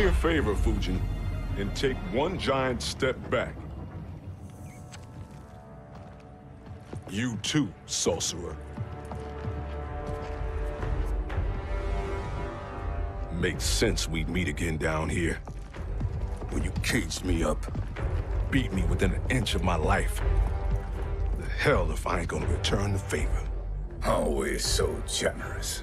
me a favor, Fujin, and take one giant step back. You too, sorcerer. Makes sense we'd meet again down here. When you caged me up, beat me within an inch of my life. The hell if I ain't gonna return the favor. Always so generous.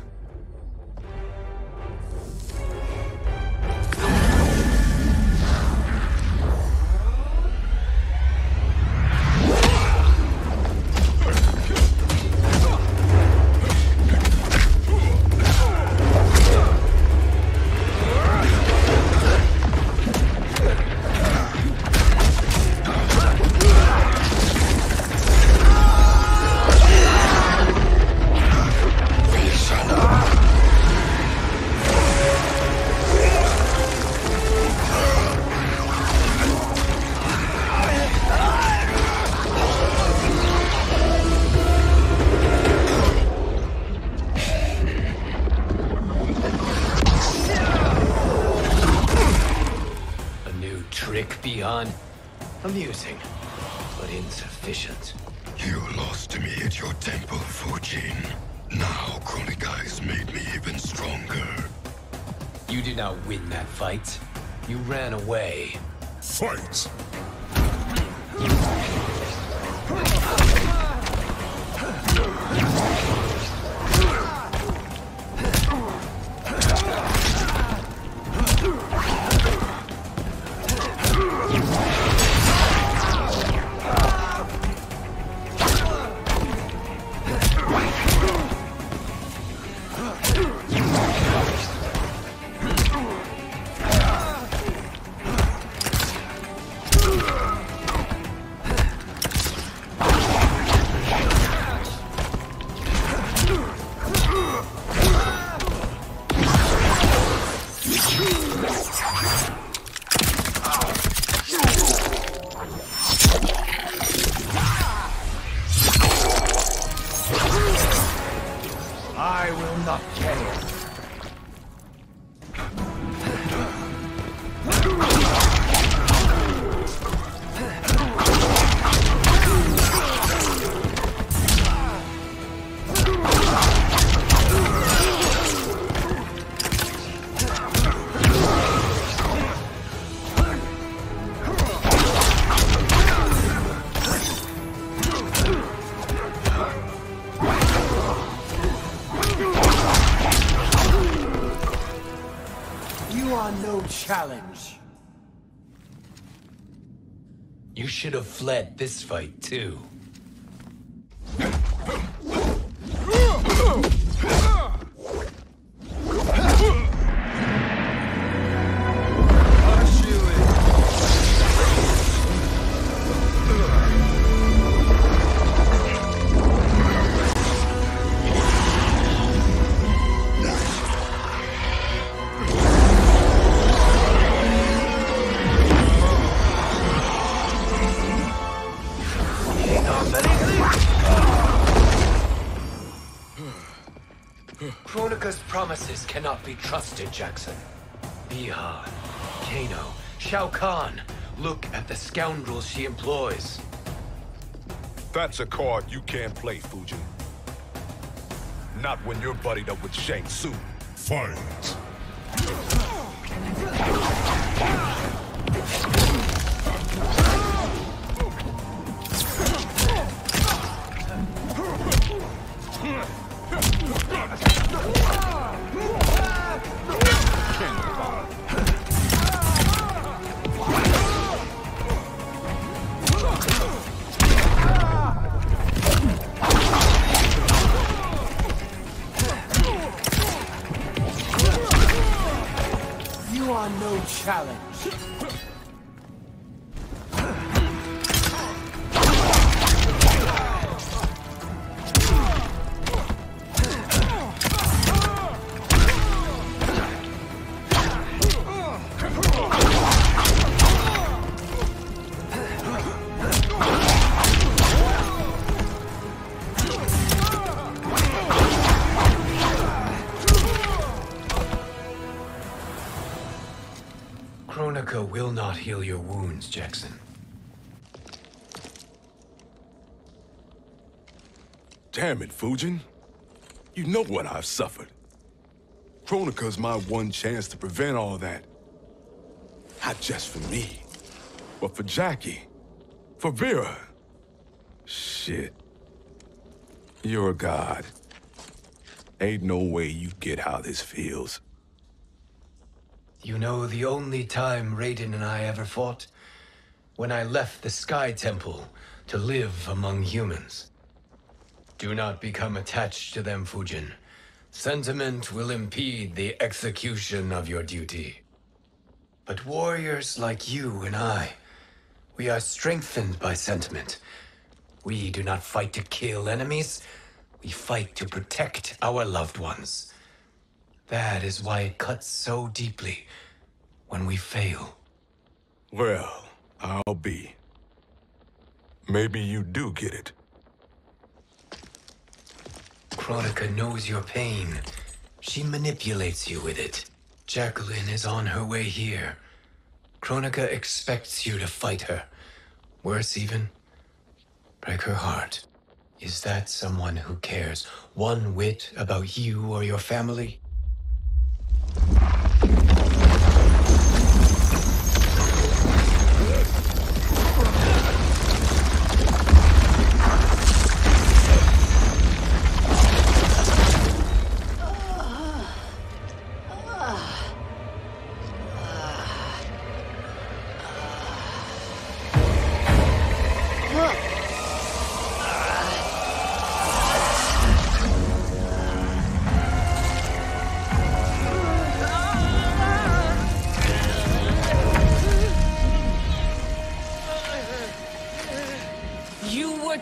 Amusing, but insufficient. You lost to me at your temple, Fujin. Now Chronic Eyes made me even stronger. You did not win that fight. You ran away. Fight! I will not care. Challenge. You should have fled this fight, too. Promises cannot be trusted, Jackson. Bihan, Kano, Shao Kahn. Look at the scoundrels she employs. That's a card you can't play, Fujin. Not when you're buddied up with Shang Tsung. Fight! You are no challenge. Kronika will not heal your wounds, Jackson. Damn it, Fujin. You know what I've suffered. Kronika's my one chance to prevent all that. Not just for me, but for Jackie, for Vera. Shit. You're a god. Ain't no way you get how this feels. You know the only time Radeon and I ever fought? When I left the Sky Temple to live among humans. Do not become attached to them, Fujin. Sentiment will impede the execution of your duty. But warriors like you and I, we are strengthened by sentiment. We do not fight to kill enemies. We fight to protect our loved ones. That is why it cuts so deeply when we fail. Well, I'll be. Maybe you do get it. Kronika knows your pain. She manipulates you with it. Jacqueline is on her way here. Kronika expects you to fight her. Worse even, break her heart. Is that someone who cares one whit about you or your family?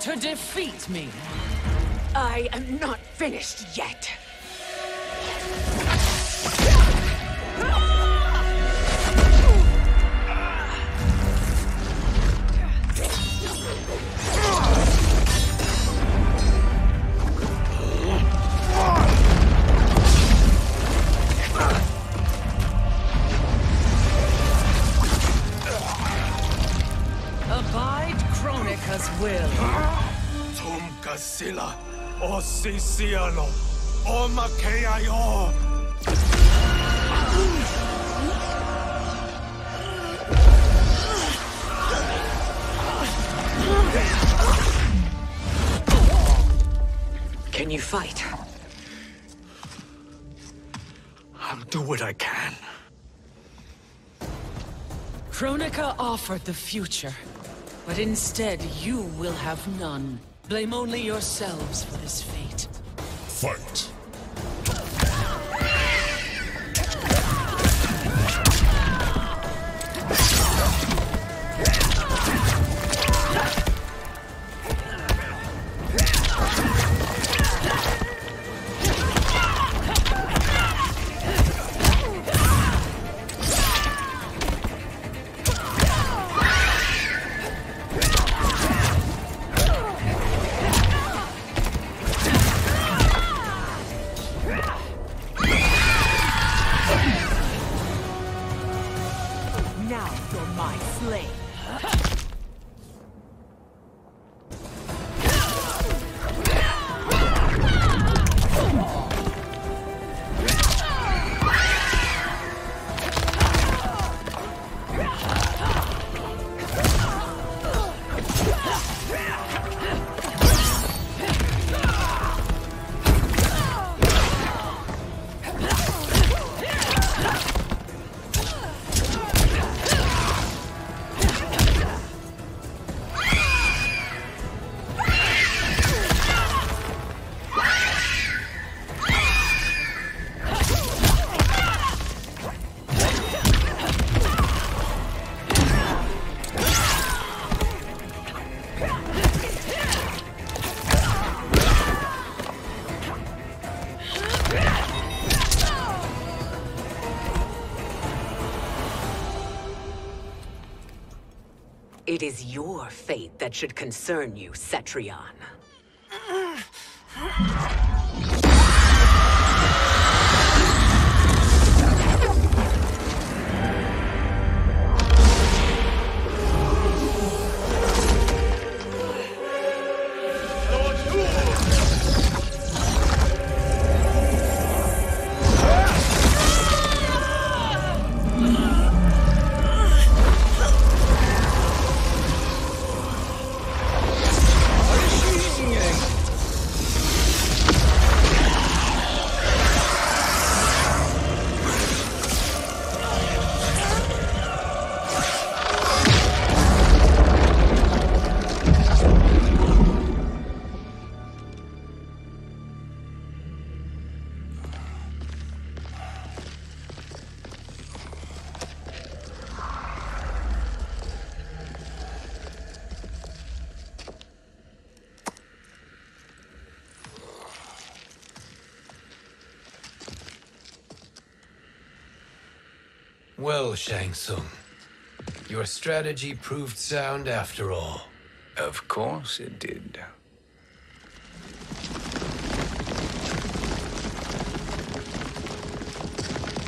To defeat me. I am not finished yet. Abide Kronika's will. Sila, o Siciano, o Makeayo. Can you fight? I'll do what I can. Kronika offered the future, but instead you will have none. Blame only yourselves for this fate. Fight! It is your fate that should concern you, Cetrion. Well, Shang Tsung, your strategy proved sound after all. Of course it did.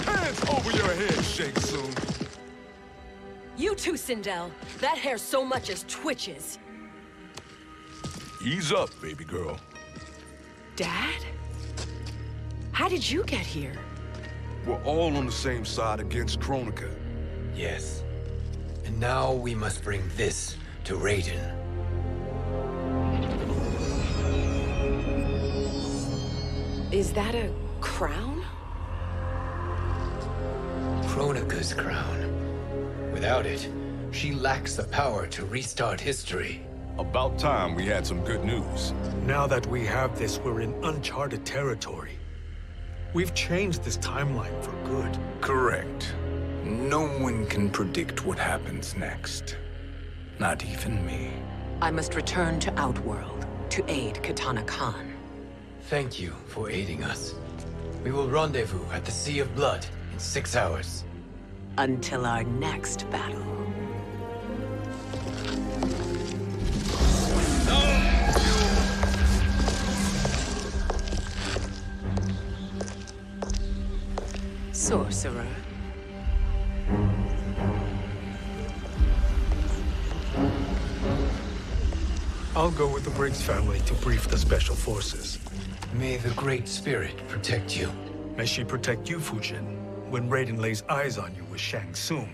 Hands over your head, Shang Tsung. You too, Sindel. That hair so much as twitches. Ease up, baby girl. Dad? How did you get here? We're all on the same side against Kronika. Yes. And now we must bring this to Radeon. Is that a crown? Kronika's crown. Without it, she lacks the power to restart history. About time we had some good news. Now that we have this, we're in uncharted territory. We've changed this timeline for good. Correct. No one can predict what happens next. Not even me. I must return to Outworld to aid Katana Khan. Thank you for aiding us. We will rendezvous at the Sea of Blood in 6 hours. Until our next battle. Sorcerer. I'll go with the Briggs family to brief the Special Forces. May the Great Spirit protect you. May she protect you, Fujin, when Raiden lays eyes on you with Shang Tsung.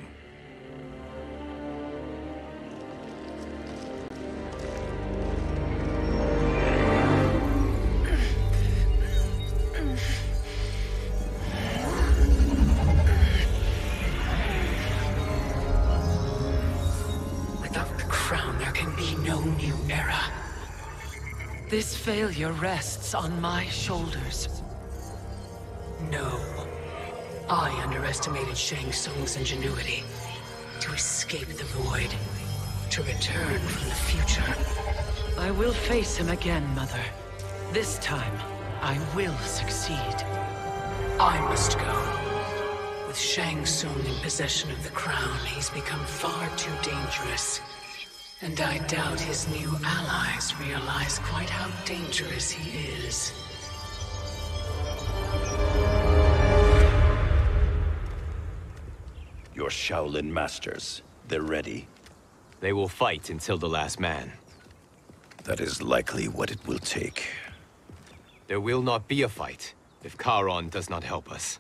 This failure rests on my shoulders. No. I underestimated Shang Tsung's ingenuity. To escape the void. To return from the future. I will face him again, Mother. This time, I will succeed. I must go. With Shang Tsung in possession of the crown, he's become far too dangerous. And I doubt his new allies realize quite how dangerous he is. Your Shaolin masters, they're ready. They will fight until the last man. That is likely what it will take. There will not be a fight if Charon does not help us.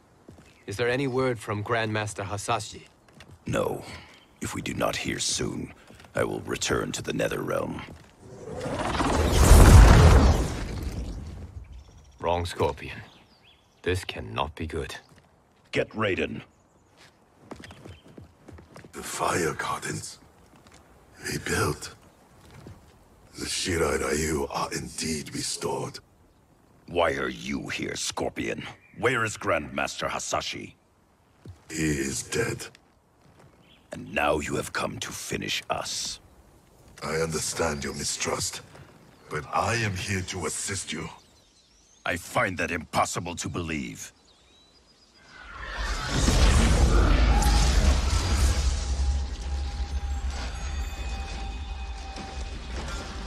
Is there any word from Grandmaster Hasashi? No. If we do not hear soon, I will return to the Netherrealm. Wrong, Scorpion. This cannot be good. Get Raiden. The fire gardens. Rebuilt. The Shirai Ryu are indeed restored. Why are you here, Scorpion? Where is Grandmaster Hasashi? He is dead. And now you have come to finish us. I understand your mistrust, but I am here to assist you. I find that impossible to believe.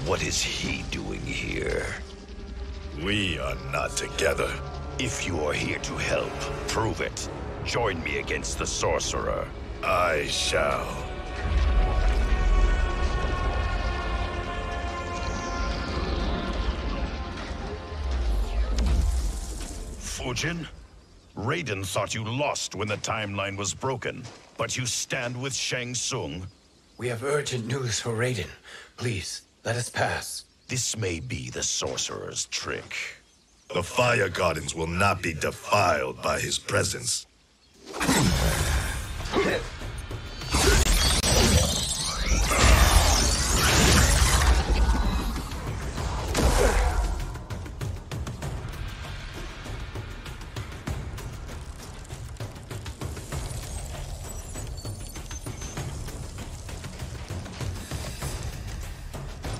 What is he doing here? We are not together. If you are here to help, prove it. Join me against the sorcerer. I shall. Fujin? Raiden thought you lost when the timeline was broken, but you stand with Shang Tsung. We have urgent news for Raiden. Please, let us pass. This may be the sorcerer's trick. The fire gardens will not be defiled by his presence.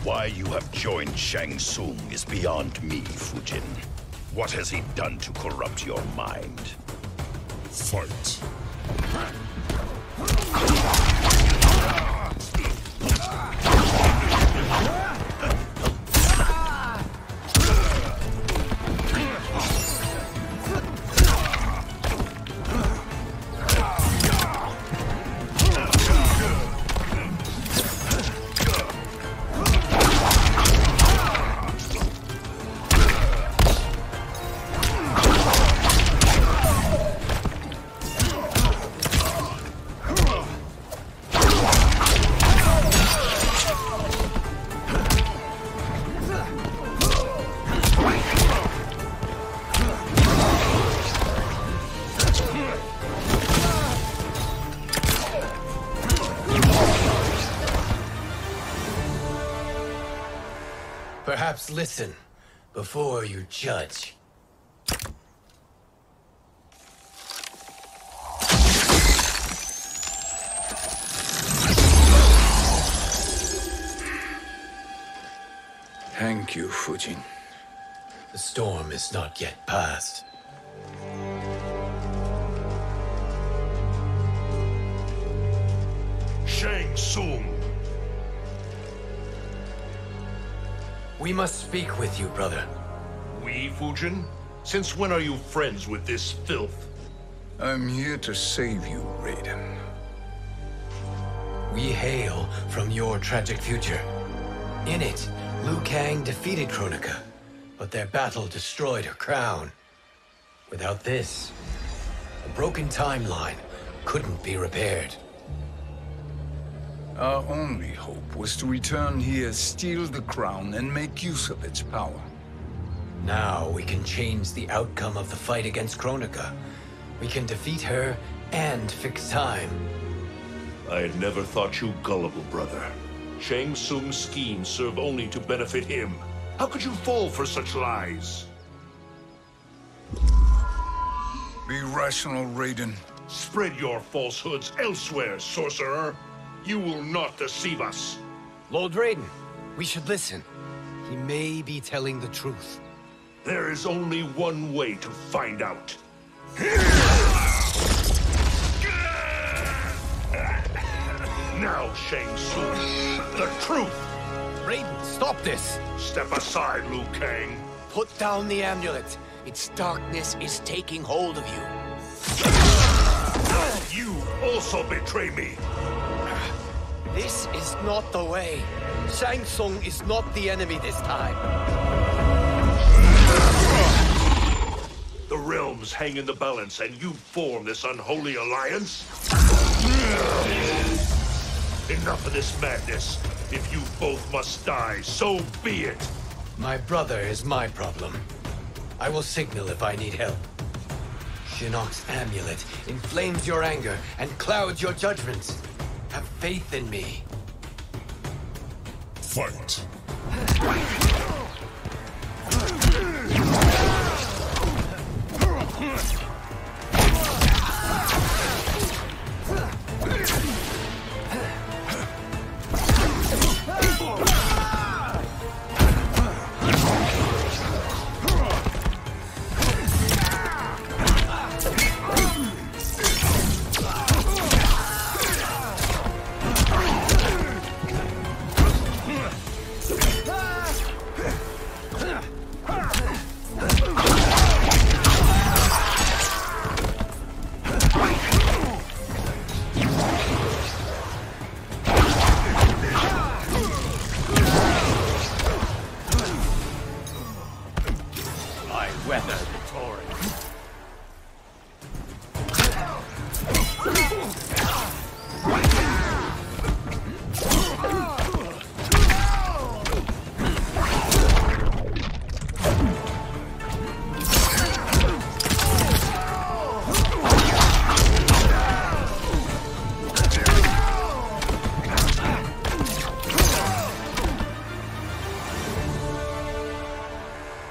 Why you have joined Shang Tsung is beyond me, Fujin. What has he done to corrupt your mind? Fight. Perhaps listen before you judge. Thank you, Fujin. The storm is not yet past. Shang Tsung! We must speak with you, brother. We, Fujin? Since when are you friends with this filth? I'm here to save you, Radeon. We hail from your tragic future. In it, Liu Kang defeated Kronika, but their battle destroyed her crown. Without this, a broken timeline couldn't be repaired. Our only hope was to return here, steal the crown, and make use of its power. Now we can change the outcome of the fight against Kronika. We can defeat her and fix time. I had never thought you gullible, brother. Shang Tsung's schemes serve only to benefit him. How could you fall for such lies? Be rational, Radeon. Spread your falsehoods elsewhere, sorcerer. You will not deceive us. Lord Radeon, we should listen. He may be telling the truth. There is only one way to find out. Now, Shang Tsung, the truth! Radeon, stop this! Step aside, Liu Kang. Put down the amulet. Its darkness is taking hold of you. You also betray me. This is not the way. Shang Tsung is not the enemy this time. The realms hang in the balance, and you form this unholy alliance? Enough of this madness. If you both must die, so be it. My brother is my problem. I will signal if I need help. Shinnok's amulet inflames your anger and clouds your judgments. Have faith in me. Fight!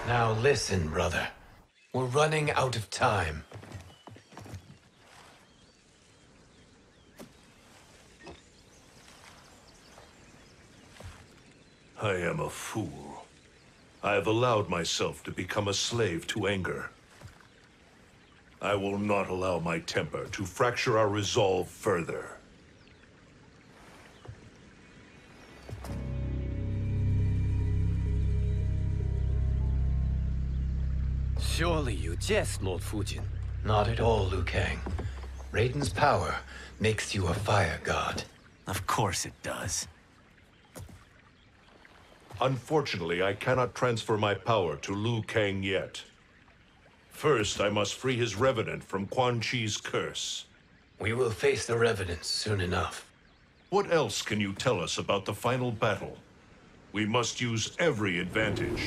Now listen, brother. We're running out of time. I am a fool. I have allowed myself to become a slave to anger. I will not allow my temper to fracture our resolve further. Surely you jest, Lord Fujin. Not at all, Liu Kang. Raiden's power makes you a fire god. Of course it does. Unfortunately, I cannot transfer my power to Liu Kang yet. First, I must free his Revenant from Quan Chi's curse. We will face the Revenants soon enough. What else can you tell us about the final battle? We must use every advantage.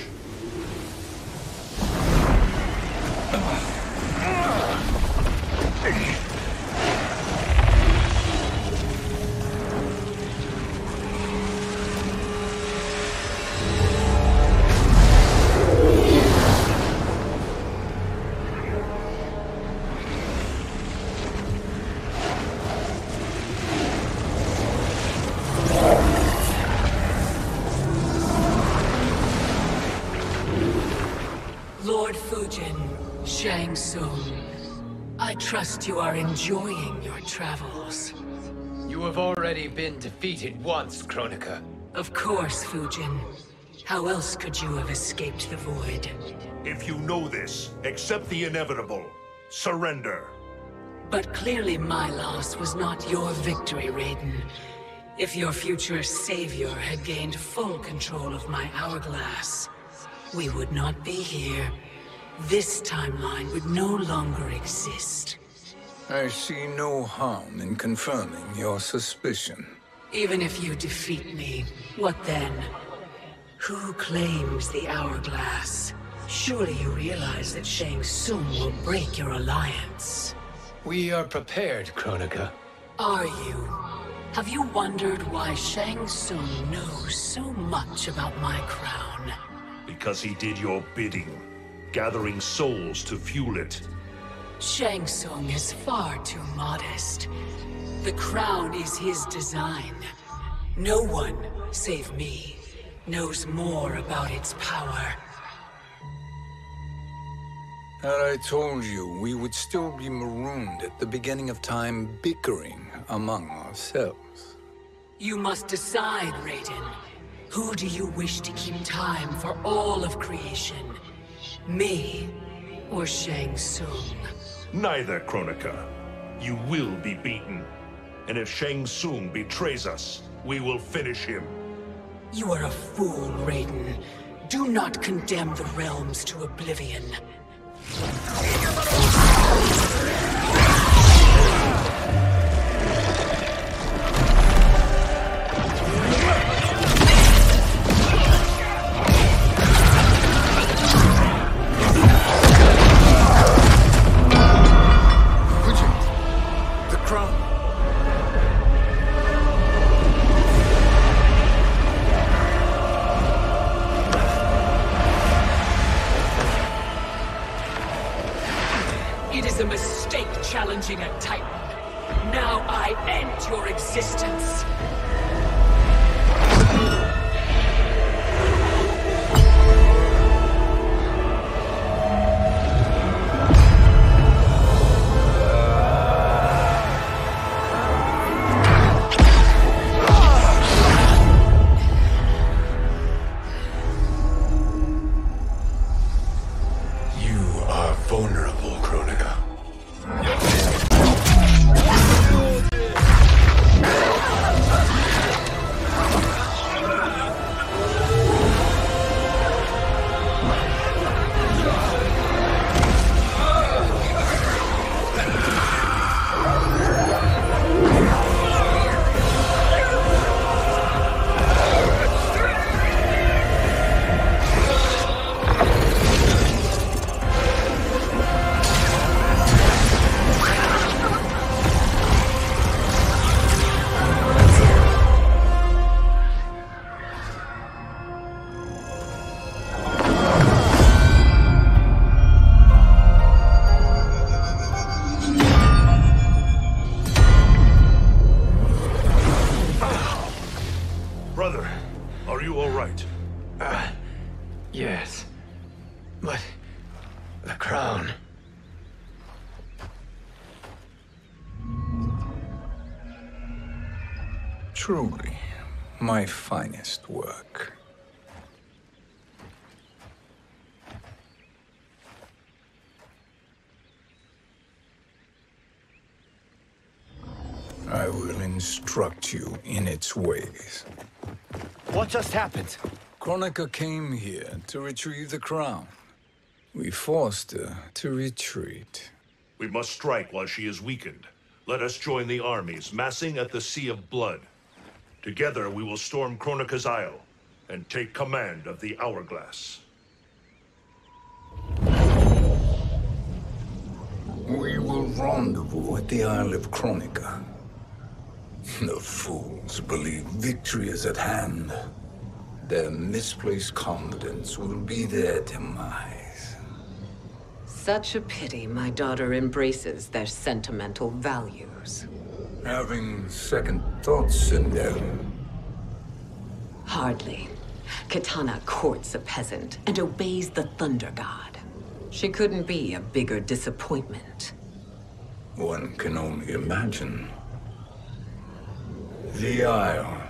Shang Tsung, I trust you are enjoying your travels. You have already been defeated once, Kronika. Of course, Fujin. How else could you have escaped the void? If you know this, accept the inevitable. Surrender. But clearly my loss was not your victory, Raiden. If your future savior had gained full control of my hourglass, we would not be here. This timeline would no longer exist. I see no harm in confirming your suspicion. Even if you defeat me, what then? Who claims the hourglass? Surely you realize that Shang Tsung will break your alliance. We are prepared, Kronika. Are you? Have you wondered why Shang Tsung knows so much about my crown? Because he did your bidding, gathering souls to fuel it. Shang Tsung is far too modest. The crown is his design. No one, save me, knows more about its power. Had I told you, we would still be marooned at the beginning of time, bickering among ourselves. You must decide, Raiden. Who do you wish to keep time for all of creation? Me or Shang Tsung? Neither, Kronika. You will be beaten. And if Shang Tsung betrays us, we will finish him. You are a fool, Raiden. Do not condemn the realms to oblivion. The crown. It is a mistake challenging a Titan. Now I end your existence. Yes. But the crown. Truly, my finest work. I will instruct you in its ways. What just happened? Kronika came here to retrieve the crown. We forced her to retreat. We must strike while she is weakened. Let us join the armies, massing at the Sea of Blood. Together we will storm Kronika's Isle and take command of the Hourglass. We will rendezvous at the Isle of Kronika. The fools believe victory is at hand. Their misplaced confidence will be their demise. Such a pity my daughter embraces their sentimental values. Having second thoughts, Sindel? Hardly. Kitana courts a peasant and obeys the Thunder God. She couldn't be a bigger disappointment. One can only imagine. The Isle.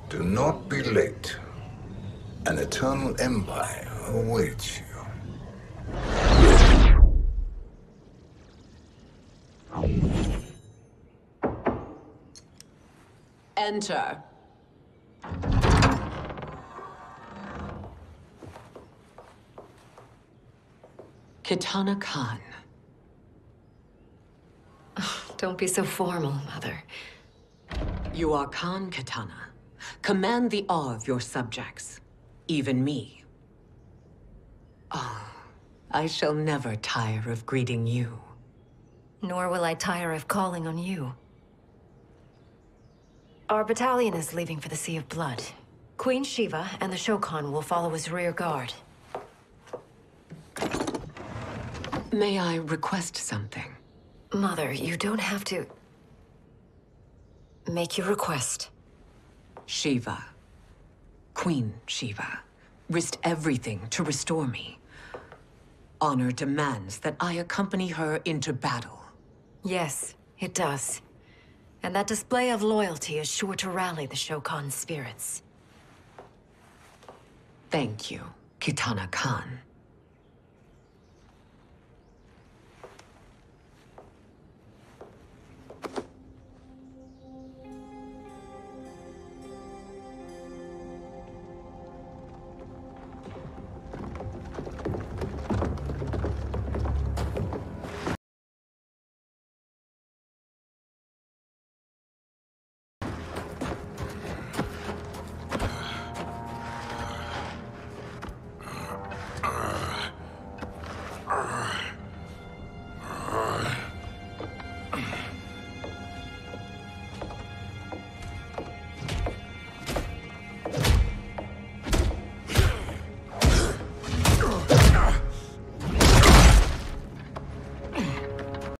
Do not be late. An eternal empire awaits you. Enter. Kitana Khan. Don't be so formal, Mother. You are Khan Kitana. Command the awe of your subjects. Even me. Oh, I shall never tire of greeting you. Nor will I tire of calling on you. Our battalion is leaving for the Sea of Blood. Queen Shiva and the Shokan will follow as rear guard. May I request something? Mother, you don't have to... Make your request. Shiva. Queen Shiva. Risked everything to restore me. Honor demands that I accompany her into battle. Yes, it does. And that display of loyalty is sure to rally the Shokan's spirits. Thank you, Kitana Khan.